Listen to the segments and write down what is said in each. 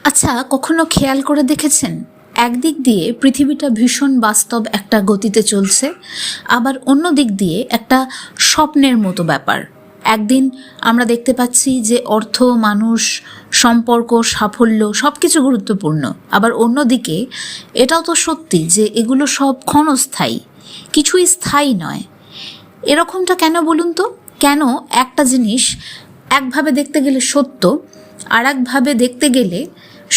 আচ্ছা, কখনো খেয়াল করে দেখেছেন একদিক দিয়ে পৃথিবীটা ভীষণ বাস্তব একটা গতিতে চলছে, আবার অন্য দিক দিয়ে একটা স্বপ্নের মতো ব্যাপার। একদিন আমরা দেখতে পাচ্ছি যে অর্থ, মানুষ, সম্পর্ক, সাফল্য সব কিছু গুরুত্বপূর্ণ, আবার অন্যদিকে এটাও তো সত্যি যে এগুলো সব ক্ষণস্থায়ী, কিছুই স্থায়ী নয়। এরকমটা কেন বলুন তো? কেন একটা জিনিস একভাবে দেখতে গেলে সত্য, আর একভাবে দেখতে গেলে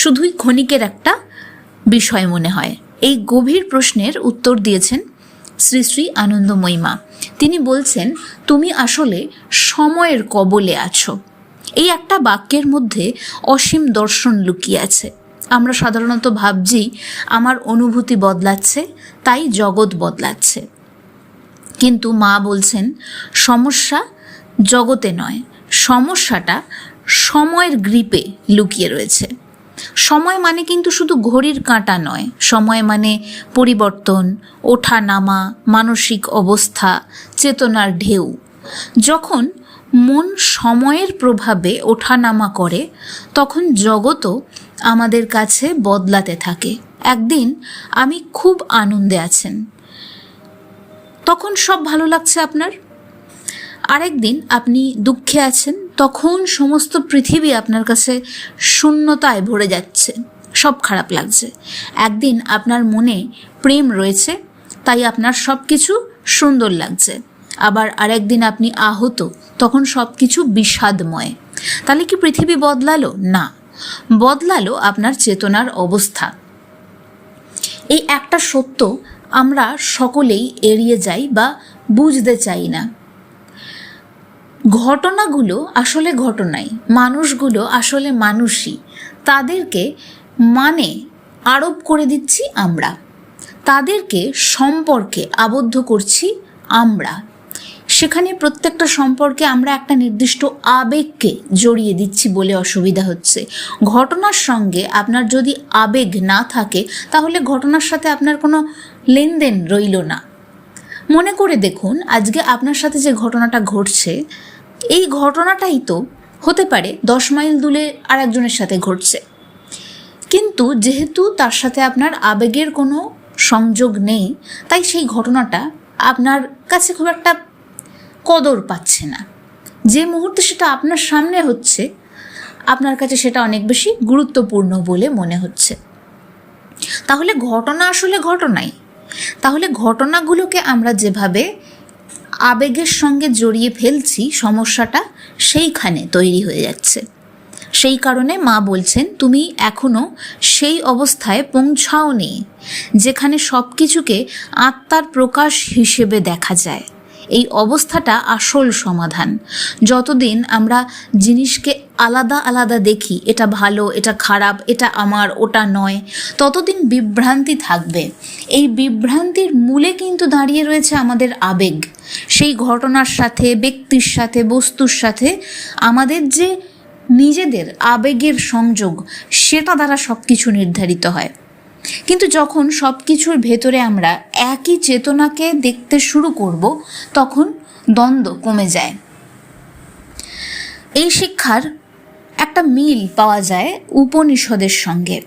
শুধুই ক্ষণিকের একটা বিষয় মনে হয়? এই গভীর প্রশ্নের উত্তর দিয়েছেন শ্রী শ্রী আনন্দময়ী মা। তিনি বলছেন, তুমি আসলে সময়ের কবলে আছো। এই একটা বাক্যের মধ্যে অসীম দর্শন লুকিয়ে আছে। আমরা সাধারণত ভাবছি আমার অনুভূতি বদলাচ্ছে, তাই জগৎ বদলাচ্ছে। কিন্তু মা বলছেন, সমস্যা জগতে নয়, সমস্যাটা সময়ের গ্রিপে লুকিয়ে রয়েছে। সময় মানে কিন্তু শুধু ঘড়ির কাঁটা নয়, সময় মানে পরিবর্তন, ওঠা নামা, মানসিক অবস্থা, চেতনার ঢেউ। যখন মন সময়ের প্রভাবে ওঠানামা করে, তখন জগৎও আমাদের কাছে বদলাতে থাকে। একদিন আমি খুব আনন্দে আছেন, তখন সব ভালো লাগছে আপনার। আরেকদিন আপনি দুঃখে আছেন, তখন সমস্ত পৃথিবী আপনার কাছে শূন্যতায় ভরে যাচ্ছে, সব খারাপ লাগছে। একদিন আপনার মনে প্রেম রয়েছে, তাই আপনার সব কিছু সুন্দর লাগছে। আবার আরেকদিন আপনি আহত, তখন সব কিছু বিষাদময়। তাহলে কি পৃথিবী বদলালো? না, বদলালো আপনার চেতনার অবস্থা। এই একটা সত্য আমরা সকলেই এড়িয়ে যাই বা বুঝতে চাই না। ঘটনাগুলো আসলে ঘটনাই, মানুষগুলো আসলে মানুষই। তাদেরকে মানে আরোপ করে দিচ্ছি আমরা, তাদেরকে সম্পর্কে আবদ্ধ করছি আমরা। সেখানে প্রত্যেকটা সম্পর্কে আমরা একটা নির্দিষ্ট আবেগকে জড়িয়ে দিচ্ছি বলে অসুবিধা হচ্ছে। ঘটনার সঙ্গে আপনার যদি আবেগ না থাকে, তাহলে ঘটনার সাথে আপনার কোনো লেনদেন রইল না। মনে করে দেখুন, আজকে আপনার সাথে যে ঘটনাটা ঘটছে, এই ঘটনাটাই তো হতে পারে 10 মাইল দূরে আর একজনের সাথে ঘটছে, কিন্তু যেহেতু তার সাথে আপনার আবেগের কোনো সংযোগ নেই, তাই সেই ঘটনাটা আপনার কাছে খুব একটা কদর পাচ্ছে না। যে মুহূর্তে সেটা আপনার সামনে হচ্ছে, আপনার কাছে সেটা অনেক বেশি গুরুত্বপূর্ণ বলে মনে হচ্ছে। তাহলে ঘটনা আসলে ঘটনাই। তাহলে ঘটনাগুলোকে আমরা যেভাবে আবেগের সঙ্গে জড়িয়ে ফেলছি, সমস্যাটা সেইখানে তৈরি হয়ে যাচ্ছে। সেই কারণে মা বলছেন, তুমি এখনও সেই অবস্থায় পৌঁছাওনি যেখানে সব কিছুকে আত্মার প্রকাশ হিসেবে দেখা যায়। এই অবস্থাটা আসল সমাধান। যতদিন আমরা জিনিসকে আলাদা আলাদা দেখি, এটা ভালো, এটা খারাপ, এটা আমার, ওটা নয়, ততদিন বিভ্রান্তি থাকবে। এই বিভ্রান্তির মূলে কিন্তু দাঁড়িয়ে রয়েছে আমাদের আবেগ। সেই ঘটনার সাথে, ব্যক্তির সাথে, বস্তুর সাথে আমাদের যে নিজেদের আবেগের সংযোগ, সেটা দ্বারা সব কিছু নির্ধারিত হয়। কিন্তু যখন সব কিছুর ভেতরে আমরা একই চেতনাকে দেখতে শুরু করব, তখন দ্বন্দ্ব কমে যায়। এই শিক্ষার একটা মিল পাওয়া যায় উপনিষদের সঙ্গে।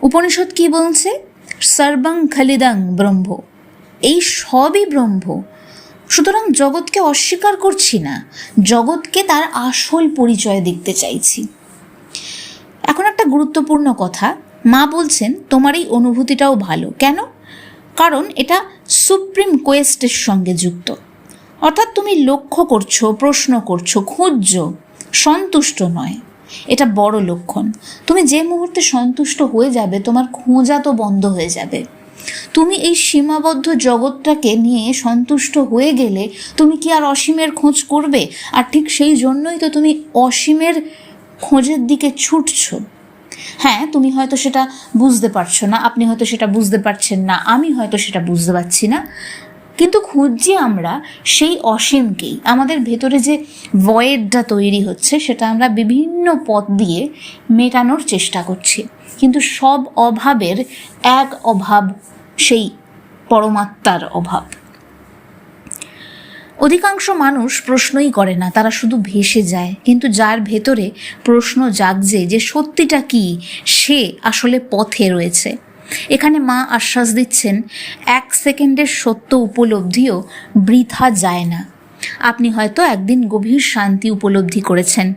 উপনিষদ কি বলছে? সর্বং খলিদং ব্রহ্ম, এই সবই ব্রহ্ম। সুতরাং জগৎকে অস্বীকার করছি না, জগৎকে তার আসল পরিচয় দেখতে চাইছি। এখন একটা গুরুত্বপূর্ণ কথা, মা বলছেন তোমার এই অনুভূতিটাও ভালো। কেন? কারণ এটা সুপ্রিম কোয়েস্টের সঙ্গে যুক্ত। অর্থাৎ তুমি লক্ষ্য করছো, প্রশ্ন করছো, খুঁজছো, সন্তুষ্ট নয়। এটা বড় লক্ষণ। তুমি যে মুহূর্তে সন্তুষ্ট হয়ে যাবে, তোমার খোঁজা তো বন্ধ হয়ে যাবে। তুমি এই সীমাবদ্ধ জগৎটাকে নিয়ে সন্তুষ্ট হয়ে গেলে তুমি কি আর অসীমের খোঁজ করবে? আর ঠিক সেই জন্যই তো তুমি অসীমের খোঁজের দিকে ছুটছো। হ্যাঁ, তুমি হয়তো সেটা বুঝতে পারছো না, আপনি হয়তো সেটা বুঝতে পারছেন না, আমি হয়তো সেটা বুঝতে পারছি না, কিন্তু খুঁজছি আমরা সেই অসীমকেই। আমাদের ভেতরে যে ভয়েডটা তৈরি হচ্ছে, সেটা আমরা বিভিন্ন পথ দিয়ে মেটানোর চেষ্টা করছি। কিন্তু সব অভাবের এক অভাব, সেই পরমাত্মার অভাব। অধিকাংশ মানুষ প্রশ্নই করে না, তারা শুধু ভেসে যায়। কিন্তু যার ভেতরে প্রশ্ন জাগছে যে সত্যিটা কি, সে আসলে পথে রয়েছে। এখানে মা আশ্বাস দিচ্ছেন, 1 সেকেন্ডের সত্য উপলব্ধিও বৃথা যায় না। আপনি হয়তো একদিন গভীর শান্তি উপলব্ধি করেছেন,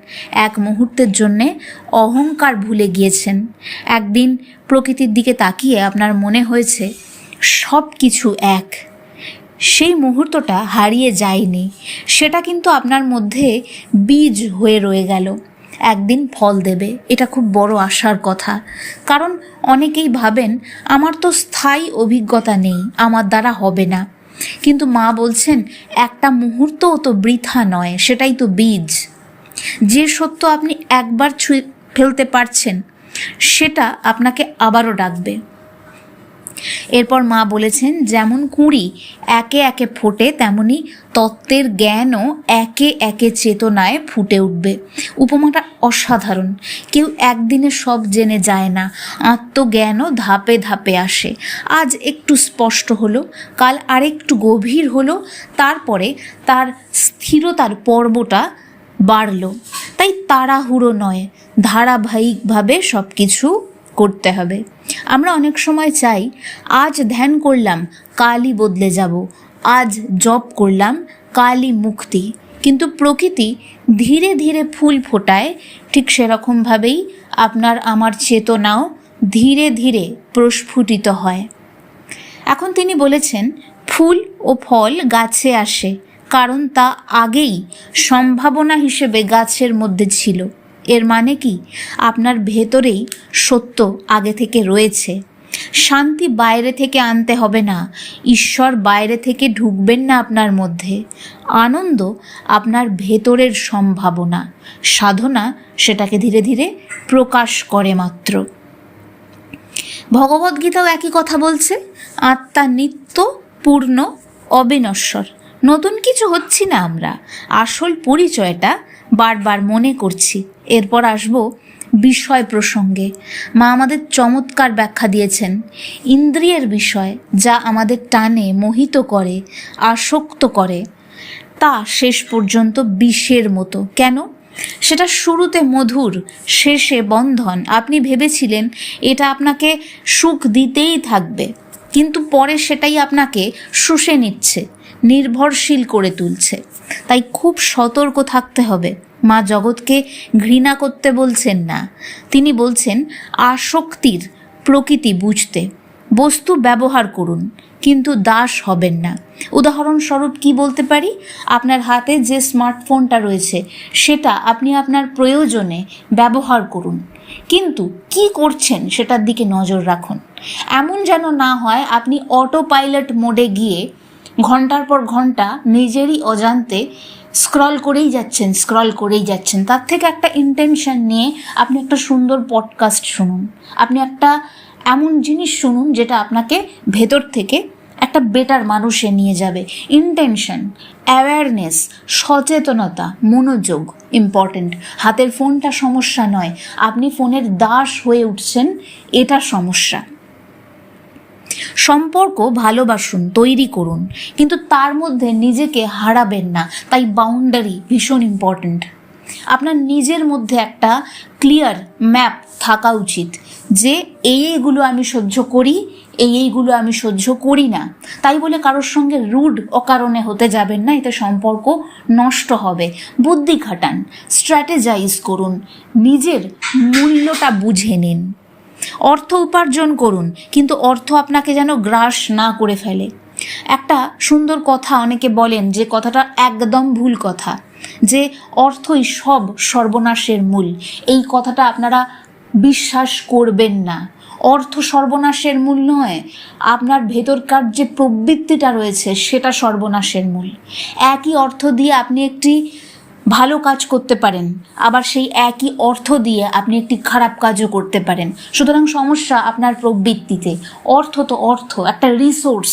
এক মুহূর্তের জন্যে অহংকার ভুলে গিয়েছেন। একদিন প্রকৃতির দিকে তাকিয়ে আপনার মনে হয়েছে সব কিছু এক। সেই মুহূর্তটা হারিয়ে যায়নি, সেটা কিন্তু আপনার মধ্যে বীজ হয়ে রয়ে গেল, একদিন ফল দেবে। এটা খুব বড় আশার কথা, কারণ অনেকেই ভাবেন আমার তো স্থায়ী অভিজ্ঞতা নেই, আমার দ্বারা হবে না। কিন্তু মা বলছেন একটা মুহূর্তও তো বৃথা নয়, সেটাই তো বীজ। যে সত্য আপনি একবার ছুঁয়ে ফেলতে পারছেন, সেটা আপনাকে আবারও ডাকবে। এরপর মা বলেছেন, যেমন কুঁড়ি একে একে ফোটে, তেমনি তত্ত্বের জ্ঞানও একে একে চেতনায় ফুটে উঠবে। উপমাটা অসাধারণ। কেউ একদিনে সব জেনে যায় না, আত্মজ্ঞানও ধাপে ধাপে আসে। আজ একটু স্পষ্ট হলো, কাল আরেকটু গভীর হলো, তারপরে তার স্থিরতার পর্বটা বাড়ল। তাই তাড়াহুড়ো নয়, ধারাবাহিকভাবে সব কিছু করতে হবে। আমরা অনেক সময় চাই, আজ ধ্যান করলাম কালই বদলে যাব, আজ জপ করলাম কালই মুক্তি। কিন্তু প্রকৃতি ধীরে ধীরে ফুল ফোটায়, ঠিক সেরকমভাবেই আপনার আমার চেতনাও ধীরে ধীরে প্রস্ফুটিত হয়। এখন তিনি বলেছেন, ফুল ও ফল গাছে আসে, কারণ তা আগেই সম্ভাবনা হিসেবে গাছের মধ্যে ছিল। এর মানে কি? আপনার ভেতরেই সত্য আগে থেকে রয়েছে। শান্তি বাইরে থেকে আনতে হবে না, ঈশ্বর বাইরে থেকে ঢুকবেন না আপনার মধ্যে। আনন্দ আপনার ভেতরের সম্ভাবনা, সাধনা সেটাকে ধীরে ধীরে প্রকাশ করে মাত্র। ভগবদ্গীতাও একই কথা বলছে, আত্মা নিত্য, পূর্ণ, অবিনশ্বর। নতুন কিছু হচ্ছি না আমরা, আসল পরিচয়টা বারবার মনে করছি। এরপর আসবো বিষয় প্রসঙ্গে। মা আমাদের চমৎকার ব্যাখ্যা দিয়েছেন। ইন্দ্রিয়ের বিষয়, যা আমাদের টানে, মোহিত করে, আসক্ত করে, তা শেষ পর্যন্ত বিষের মতো। কেন? সেটা শুরুতে মধুর, শেষে বন্ধন। আপনি ভেবেছিলেন এটা আপনাকে সুখ দিতেই থাকবে, কিন্তু পরে সেটাই আপনাকে শুষে নিচ্ছে, নির্ভরশীল করে তুলছে। তাই খুব সতর্ক থাকতে হবে। মা জগৎকে ঘৃণা করতে বলছেন না, তিনি বলছেন আসক্তির প্রকৃতি বুঝতে। বস্তু ব্যবহার করুন, কিন্তু দাস হবেন না। উদাহরণস্বরূপ কি বলতে পারি? আপনার হাতে যে স্মার্টফোনটা রয়েছে, সেটা আপনি আপনার প্রয়োজনে ব্যবহার করুন, কিন্তু কি করছেন সেটার দিকে নজর রাখুন। এমন যেন না হয় আপনি অটো পাইলট মোডে গিয়ে ঘন্টার পর ঘন্টা নিজেরই অজান্তে স্ক্রল করেই যাচ্ছেন। তার থেকে একটা ইন্টেনশন নিয়ে আপনি একটা সুন্দর পডকাস্ট শুনুন, আপনি একটা এমন জিনিস শুনুন যেটা আপনাকে ভেতর থেকে একটা বেটার মানুষে নিয়ে যাবে। ইন্টেনশন, অ্যাওয়ারনেস, সচেতনতা, মনোযোগ ইম্পর্টেন্ট। হাতের ফোনটা সমস্যা নয়, আপনি ফোনের দাস হয়ে উঠছেন, এটা সমস্যা। সম্পর্ক ভালোবাসুন, তৈরি করুন, কিন্তু তার মধ্যে নিজেকে হারাবেন না। তাই বাউন্ডারি ভীষণ ইম্পর্ট্যান্ট। আপনার নিজের মধ্যে একটা ক্লিয়ার ম্যাপ থাকা উচিত যে এইগুলো আমি সহ্য করি, এইগুলো আমি সহ্য করি না। তাই বলে কারোর সঙ্গে রুড অকারণে হতে যাবেন না, এতে সম্পর্ক নষ্ট হবে। বুদ্ধি খাটান, স্ট্র্যাটেজাইজ করুন, নিজের মূল্যটা বুঝে নিন। অর্থ উপার্জন করুন, কিন্তু অর্থ আপনাকে যেন গ্রাস না করে ফেলে। একটা সুন্দর কথা অনেকে বলেন, যে কথাটা একদম ভুল কথা, যে অর্থই সব সর্বনাশের মূল। এই কথাটা আপনারা বিশ্বাস করবেন না। অর্থ সর্বনাশের মূল নয়, আপনার ভেতরকার যে প্রবৃত্তিটা রয়েছে সেটা সর্বনাশের মূল। একই অর্থ দিয়ে আপনি একটি ভালো কাজ করতে পারেন, আবার সেই একই অর্থ দিয়ে আপনি একটি খারাপ কাজও করতে পারেন। সুতরাং সমস্যা আপনার প্রবৃত্তিতে। অর্থ তো অর্থ, একটা রিসোর্স,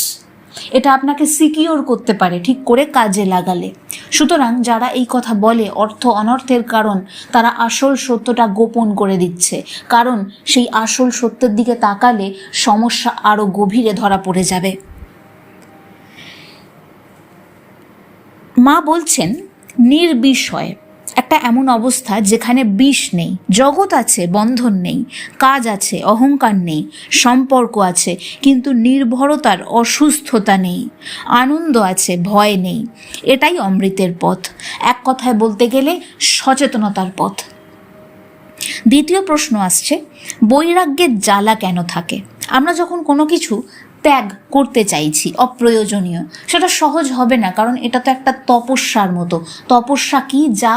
এটা আপনাকে সিকিওর করতে পারে ঠিক করে কাজে লাগালে। সুতরাং যারা এই কথা বলে অর্থ অনর্থের কারণ, তারা আসল সত্যটা গোপন করে দিচ্ছে। কারণ সেই আসল সত্যের দিকে তাকালে সমস্যা আরও গভীরে ধরা পড়ে যাবে। মা বলছেন নির্বিষয় একটা এমন অবস্থা যেখানে বিষ নেই, জগৎ আছে, বন্ধন নেই, কাজ আছে, অহংকার নেই, সম্পর্ক আছে, কিন্তু নির্ভরতার অসুস্থতা নেই, আনন্দ আছে, ভয় নেই। এটাই অমৃতের পথ, এক কথায় বলতে গেলে সচেতনতার পথ। দ্বিতীয় প্রশ্ন আসছে, বৈরাগ্যের জ্বালা কেন থাকে? আমরা যখন কোনো কিছু ত্যাগ করতে চাইছি অপ্রয়োজনীয়, সেটা সহজ হবে না, কারণ এটা তো একটা তপস্যার মতো। তপস্যা কি? যা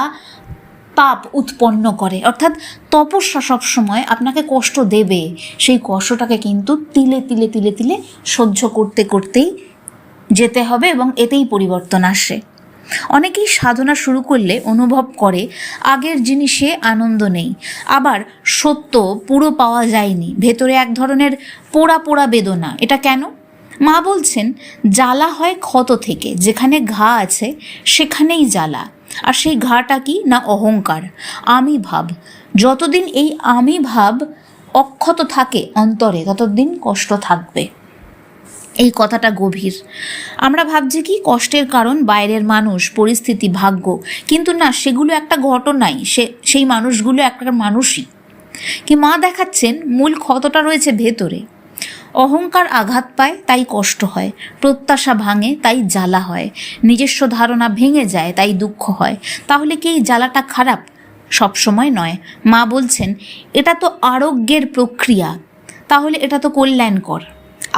তাপ উৎপন্ন করে, অর্থাৎ তপস্যা সবসময় আপনাকে কষ্ট দেবে। সেই কষ্টটাকে কিন্তু তিলে তিলে তিলে তিলে সহ্য করতে করতেই যেতে হবে এবং এতেই পরিবর্তন আসে। অনেকেই সাধনা শুরু করলে অনুভব করে আগের জিনিসে আনন্দ নেই, আবার সত্য পুরো পাওয়া যায়নি, ভেতরে এক ধরনের পোড়া পোড়া বেদনা। এটা কেন? মা বলছেন জ্বালা হয় ক্ষত থেকে, যেখানে ঘা আছে সেখানেই জ্বালা। আর সেই ঘাটা কি না? অহংকার, আমি ভাব। যতদিন এই আমি ভাব অক্ষত থাকে অন্তরে, ততদিন কষ্ট থাকবে। এই কথাটা গভীর। আমরা ভাবছি কি কষ্টের কারণ বাইরের মানুষ, পরিস্থিতি, ভাগ্য, কিন্তু না, সেগুলো একটা ঘটনাই, সেই মানুষগুলো একটা মানুষই। কি মা দেখাচ্ছেন মূল ক্ষতটা রয়েছে ভেতরে। অহংকার আঘাত পায় তাই কষ্ট হয়, প্রত্যাশা ভাঙে তাই জ্বালা হয়, নিজস্ব ধারণা ভেঙে যায় তাই দুঃখ হয়। তাহলে কি এই জ্বালাটা খারাপ? সবসময় নয়। মা বলছেন এটা তো আরোগ্যের প্রক্রিয়া, তাহলে এটা তো কল্যাণকর।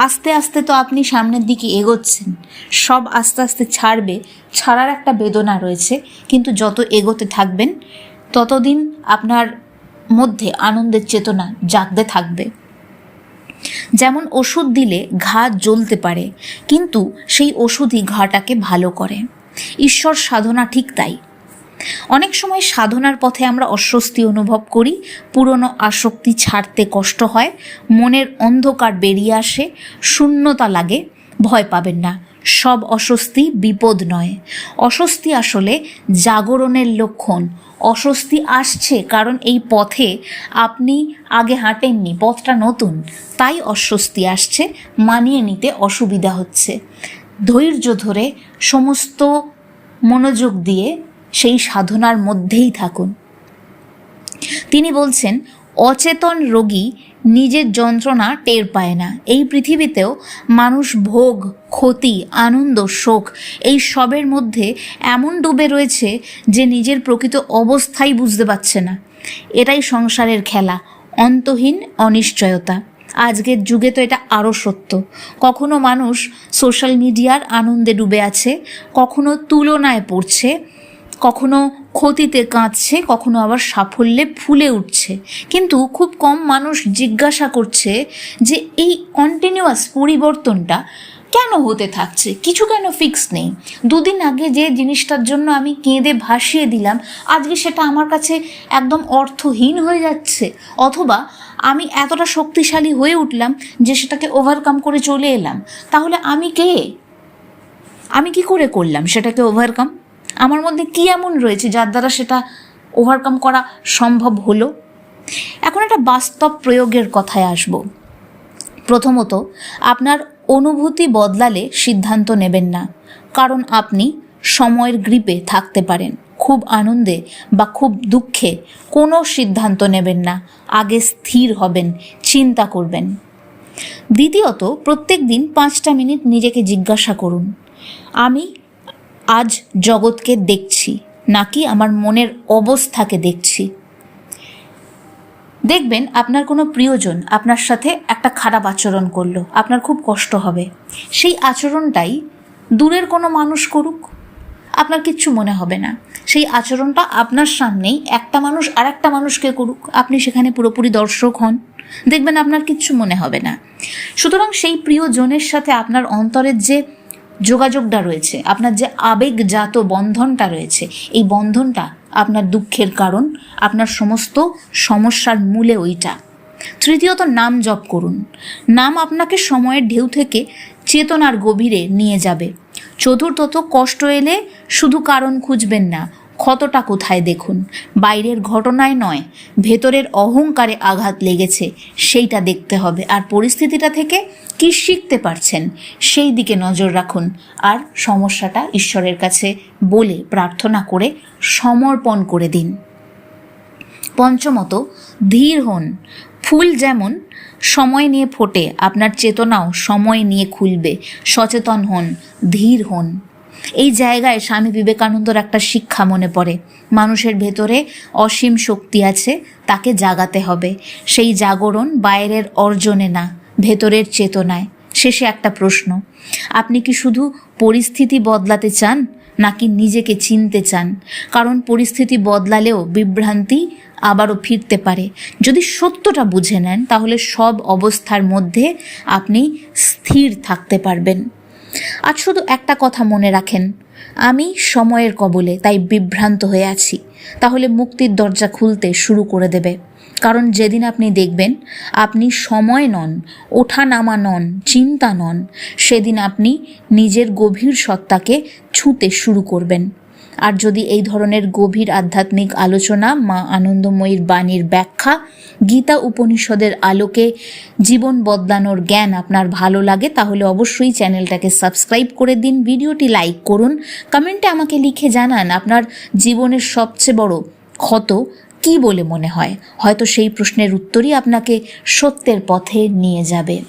আস্তে আস্তে তো আপনি সামনের দিকে এগোচ্ছেন, সব আস্তে আস্তে ছাড়বে, ছাড়ার একটা বেদনা রয়েছে, কিন্তু যত এগোতে থাকবেন ততদিন আপনার মধ্যে আনন্দের চেতনা জাগতে থাকবে। যেমন ওষুধ দিলে ঘা জ্বলতে পারে, কিন্তু সেই ওষুধই ঘাটাকে ভালো করে। ঈশ্বর সাধনা ঠিক তাই। অনেক সময় সাধনার পথে আমরা অস্বস্তি অনুভব করি, পুরনো আসক্তি ছাড়তে কষ্ট হয়, মনের অন্ধকার বেরিয়ে আসে, শূন্যতা লাগে। ভয় পাবেন না, সব অস্বস্তি বিপদ নয়। অস্বস্তি আসলে জাগরণের লক্ষণ। অস্বস্তি আসছে কারণ এই পথে আপনি আগে হাঁটেননি, পথটা নতুন, তাই অস্বস্তি আসছে, মানিয়ে নিতে অসুবিধা হচ্ছে। ধৈর্য ধরে সমস্ত মনোযোগ দিয়ে সেই সাধনার মধ্যেই থাকুন। তিনি বলছেন অচেতন রোগী নিজের যন্ত্রণা টের পায় না। এই পৃথিবীতেও মানুষ ভোগ, ক্ষতি, আনন্দ, শোক এই সবের মধ্যে এমন ডুবে রয়েছে যে নিজের প্রকৃত অবস্থাই বুঝতে পারছে না। এটাই সংসারের খেলা, অন্তহীন অনিশ্চয়তা। আজকের যুগে তো এটা আরও সত্য। কখনো মানুষ সোশ্যাল মিডিয়ার আনন্দে ডুবে আছে, কখনো তুলনায় পড়ছে, কখনো ক্ষতিতে কাঁদছে, কখনো আবার সাফল্যে ফুলে উঠছে। কিন্তু খুব কম মানুষ জিজ্ঞাসা করছে যে এই কন্টিনিউয়াস পরিবর্তনটা কেন হতে থাকছে, কিছু কেন ফিক্স নেই। দুদিন আগে যে জিনিসটার জন্য আমি কেঁদে ভাসিয়ে দিলাম, আজকে সেটা আমার কাছে একদম অর্থহীন হয়ে যাচ্ছে। অথবা আমি এতটা শক্তিশালী হয়ে উঠলাম যে সেটাকে ওভারকাম করে চলে এলাম। তাহলে আমি কে? আমি কি করে করলাম সেটাকে ওভারকাম? আমার মধ্যে কি এমন রয়েছে যার দ্বারা সেটা ওভারকাম করা সম্ভব হলো? এখন একটা বাস্তব প্রয়োগের কথায় আসব। প্রথমত, আপনার অনুভূতি বদলালে সিদ্ধান্ত নেবেন না, কারণ আপনি সময়ের গ্রিপে থাকতে পারেন। খুব আনন্দে বা খুব দুঃখে কোনো সিদ্ধান্ত নেবেন না, আগে স্থির হবেন, চিন্তা করবেন। দ্বিতীয়ত, প্রত্যেক দিন 5টা মিনিট নিজেকে জিজ্ঞাসা করুন, আমি আজ জগৎকে দেখছি নাকি আমার মনের অবস্থাকে দেখছি? দেখবেন আপনার কোনো প্রিয়জন আপনার সাথে একটা খারাপ আচরণ করলো, আপনার খুব কষ্ট হবে। সেই আচরণটাই দূরের কোনো মানুষ করুক, আপনার কিচ্ছু মনে হবে না। সেই আচরণটা আপনার সামনেই একটা মানুষ আর একটা মানুষকে করুক, আপনি সেখানে পুরোপুরি দর্শক হন, দেখবেন আপনার কিচ্ছু মনে হবে না। সুতরাং সেই প্রিয়জনের সাথে আপনার অন্তরের যে যোগাযোগটা রয়েছে, আপনার যে আবেগজাত বন্ধনটা রয়েছে, এই বন্ধনটা আপনার দুঃখের কারণ, আপনার সমস্ত সমস্যার মূলে ওইটা। তৃতীয়ত, নাম জপ করুন। নাম আপনাকে সময়ের ঢেউ থেকে চেতনার গভীরে নিয়ে যাবে। চতুর্থত, কষ্ট এলে শুধু কারণ খুঁজবেন না, ক্ষতটা কোথায় দেখুন, বাইরের ঘটনায় নয়, ভেতরের অহংকারে আঘাত লেগেছে সেইটা দেখতে হবে। আর পরিস্থিতিটা থেকে কি শিখতে পারছেন সেই দিকে নজর রাখুন, আর সমস্যাটা ঈশ্বরের কাছে বলে প্রার্থনা করে সমর্পণ করে দিন। পঞ্চমত, ধীর হন। ফুল যেমন সময় নিয়ে ফোটে, আপনার চেতনাও সময় নিয়ে খুলবে। সচেতন হন, ধীর হন। এই জায়গায় স্বামী বিবেকানন্দর একটা শিক্ষা মনে পড়ে। মানুষের ভেতরে অসীম শক্তি আছে, তাকে জাগাতে হবে। সেই জাগরণ বাইরের অর্জনে না, ভেতরের চেতনায়। শেষে একটা প্রশ্ন, আপনি কি শুধু পরিস্থিতি বদলাতে চান নাকি নিজেকে চিনতে চান? কারণ পরিস্থিতি বদলালেও বিভ্রান্তি আবারও ফিরতে পারে। যদি সত্যটা বুঝে নেন তাহলে সব অবস্থার মধ্যে আপনি স্থির থাকতে পারবেন। আজ শুধু একটা কথা মনে রাখেন, আমি সময়ের কবলে, তাই বিভ্রান্ত হয়ে আছি। তাহলে মুক্তির দরজা খুলতে শুরু করে দেবে। কারণ যেদিন আপনি দেখবেন আপনি সময় নন, ওঠানামা নন, চিন্তা নন, সেদিন আপনি নিজের গভীর সত্তাকে ছুঁতে শুরু করবেন। আর যদি এই ধরনের গভীর আধ্যাত্মিক আলোচনা, মা আনন্দময়ীর বাণীর ব্যাখ্যা, গীতা উপনিষদের আলোকে জীবন বদলানোর জ্ঞান আপনার ভালো লাগে, তাহলে অবশ্যই চ্যানেলটাকে সাবস্ক্রাইব করে দিন, ভিডিওটি লাইক করুন, কমেন্টে আমাকে লিখে জানান আপনার জীবনের সবচেয়ে বড় ক্ষত কী বলে মনে হয়। হয়তো সেই প্রশ্নের উত্তরই আপনাকে সত্যের পথে নিয়ে যাবে।